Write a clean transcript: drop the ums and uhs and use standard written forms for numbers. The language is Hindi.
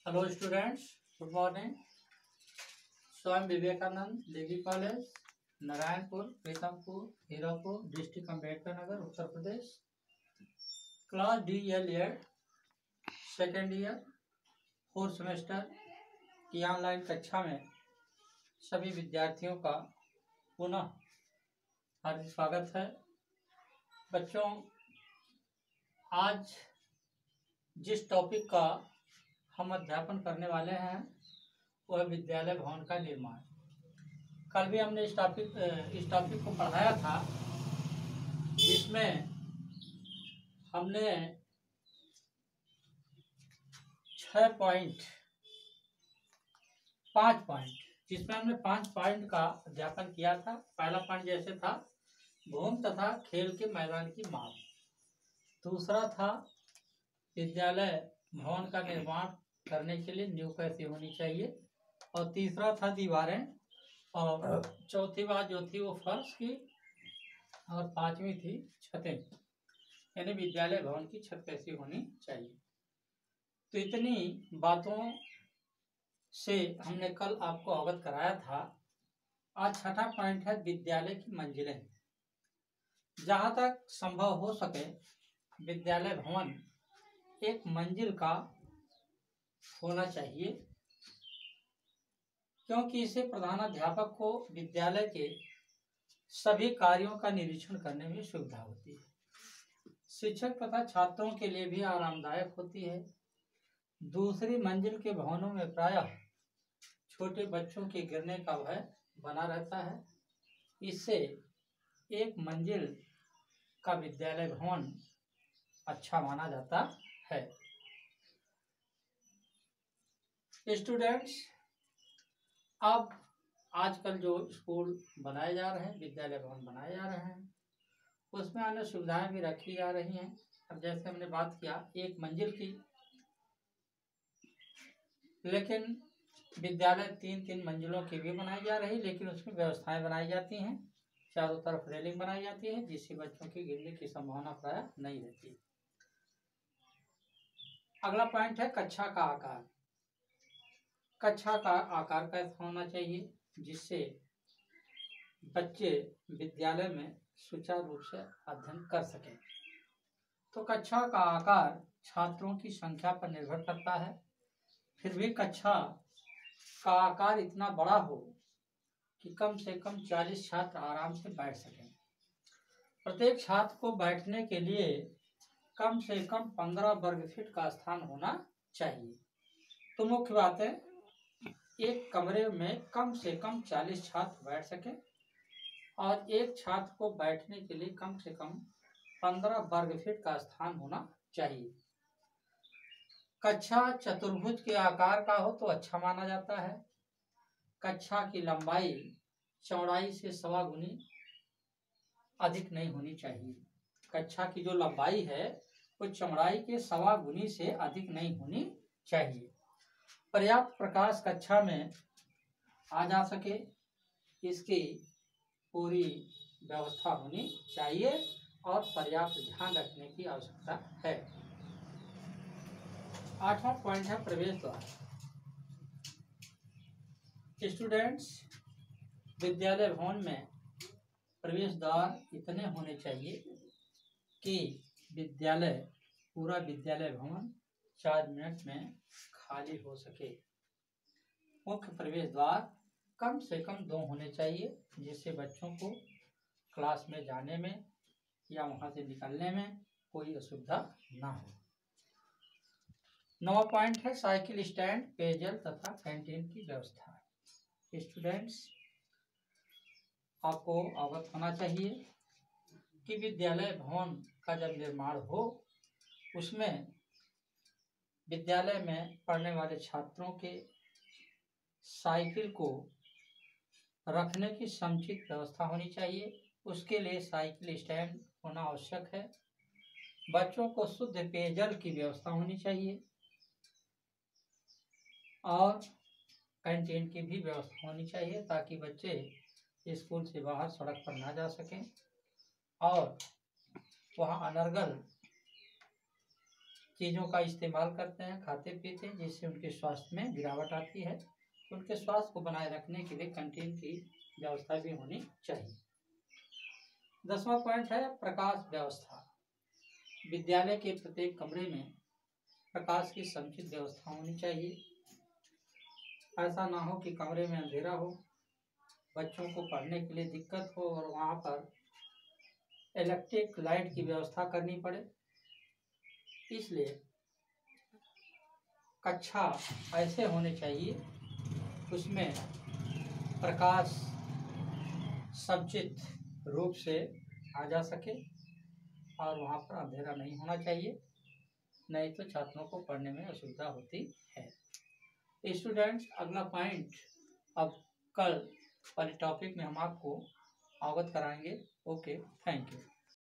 Hello students, good morning. Swami Vivekanand degree college, Narayanpur, Pritampur, Hirapur, district Ambedkar Nagar, Uttar Pradesh. Class DELED second year 4th semester की ऑनलाइन कक्षा में सभी विद्यार्थियों का पुनः हार्दिक स्वागत है। बच्चों, आज जिस टॉपिक का हम अध्यापन करने वाले हैं वह विद्यालय भवन का निर्माण। कल भी हमने इस टॉपिक को पढ़ाया था, जिसमें हमने 5 पॉइंट का अध्यापन किया था। पहला पॉइंट जैसे था भूमि तथा खेल के मैदान की मांग, दूसरा था विद्यालय भवन का निर्माण करने के लिए नींव कैसी होनी चाहिए, और तीसरा था दीवारें, और चौथी बात जो थी वो फर्श की, और पांचवी थी छतें, यानी विद्यालय भवन की छत कैसी होनी चाहिए। तो इतनी बातों से हमने कल आपको अवगत कराया था। आज छठा पॉइंट है विद्यालय की मंजिलें। जहां तक संभव हो सके विद्यालय भवन एक मंजिल का होना चाहिए, क्योंकि इसे प्रधानाध्यापक को विद्यालय के सभी कार्यों का निरीक्षण करने में सुविधा होती है। शिक्षक तथा छात्रों के लिए भी आरामदायक होती है। दूसरी मंजिल के भवनों में प्रायः छोटे बच्चों के गिरने का भय बना रहता है। इससे एक मंजिल का विद्यालय भवन अच्छा माना जाता है। स्टूडेंट्स, अब आजकल जो स्कूल बनाए जा रहे हैं, विद्यालय भवन बनाए जा रहे हैं, उसमें अन्य सुविधाएं भी रखी जा रही हैं। अब जैसे हमने बात किया एक मंजिल की, लेकिन विद्यालय 3-3 मंजिलों की भी बनाई जा रही, लेकिन उसमें व्यवस्थाएं बनाई जाती हैं। चारों तरफ रेलिंग बनाई जाती है, जिससे बच्चों की गिरने की संभावना प्राय नहीं रहती। अगला पॉइंट है कक्षा का आकार। कक्षा का आकार कैसा होना चाहिए जिससे बच्चे विद्यालय में सुचारू रूप से अध्ययन कर सकें। तो कक्षा का आकार छात्रों की संख्या पर निर्भर करता है। फिर भी कक्षा का आकार इतना बड़ा हो कि कम से कम 40 छात्र आराम से बैठ सकें। प्रत्येक छात्र को बैठने के लिए कम से कम 15 वर्ग फीट का स्थान होना चाहिए। तो मुख्य बात है एक कमरे में कम से कम 40 छात्र बैठ सकें, और एक छात्र को बैठने के लिए कम से कम 15 वर्ग फीट का स्थान होना चाहिए। कक्षा चतुर्भुज के आकार का हो तो अच्छा माना जाता है। कक्षा की लंबाई चौड़ाई से 1.25 गुनी अधिक नहीं होनी चाहिए। कक्षा की जो लंबाई है वो चौड़ाई के 1.25 गुनी से अधिक नहीं होनी चाहिए। पर्याप्त प्रकाश कक्षा में आ जा सके, इसकी पूरी व्यवस्था होनी चाहिए और पर्याप्त ध्यान रखने की आवश्यकता है। 8वां पॉइंट है प्रवेश द्वार। स्टूडेंट्स, विद्यालय भवन में प्रवेश द्वार इतने होने चाहिए कि पूरा विद्यालय भवन 4 मिनट में खाली हो सके। मुख्य प्रवेश द्वार कम से कम 2 होने चाहिए, जिससे बच्चों को क्लास में जाने में या वहां से निकलने में कोई असुविधा ना हो। 9वां पॉइंट है साइकिल स्टैंड, पेयजल तथा कैंटीन की व्यवस्था। स्टूडेंट्स, आपको अवगत होना चाहिए कि विद्यालय भवन का जब निर्माण हो, उसमें विद्यालय में पढ़ने वाले छात्रों के साइकिल को रखने की समुचित व्यवस्था होनी चाहिए। उसके लिए साइकिल स्टैंड होना आवश्यक है। बच्चों को शुद्ध पेयजल की व्यवस्था होनी चाहिए और कैंटीन की भी व्यवस्था होनी चाहिए, ताकि बच्चे स्कूल से बाहर सड़क पर ना जा सकें और वहाँ अनर्गल चीज़ों का इस्तेमाल करते हैं, खाते पीते हैं, जिससे उनके स्वास्थ्य में गिरावट आती है। तो उनके स्वास्थ्य को बनाए रखने के लिए कैंटीन की व्यवस्था भी होनी चाहिए। 10वां पॉइंट है प्रकाश व्यवस्था। विद्यालय के प्रत्येक कमरे में प्रकाश की समुचित व्यवस्था होनी चाहिए। ऐसा ना हो कि कमरे में अंधेरा हो, बच्चों को पढ़ने के लिए दिक्कत हो और वहाँ पर इलेक्ट्रिक लाइट की व्यवस्था करनी पड़े। इसलिए कक्षा ऐसे होने चाहिए उसमें प्रकाश समुचित रूप से आ जा सके और वहाँ पर अंधेरा नहीं होना चाहिए, नहीं तो छात्रों को पढ़ने में असुविधा होती है। स्टूडेंट्स, अगला पॉइंट अब कल वाले टॉपिक में हम आपको अवगत कराएंगे। Okay, thank you.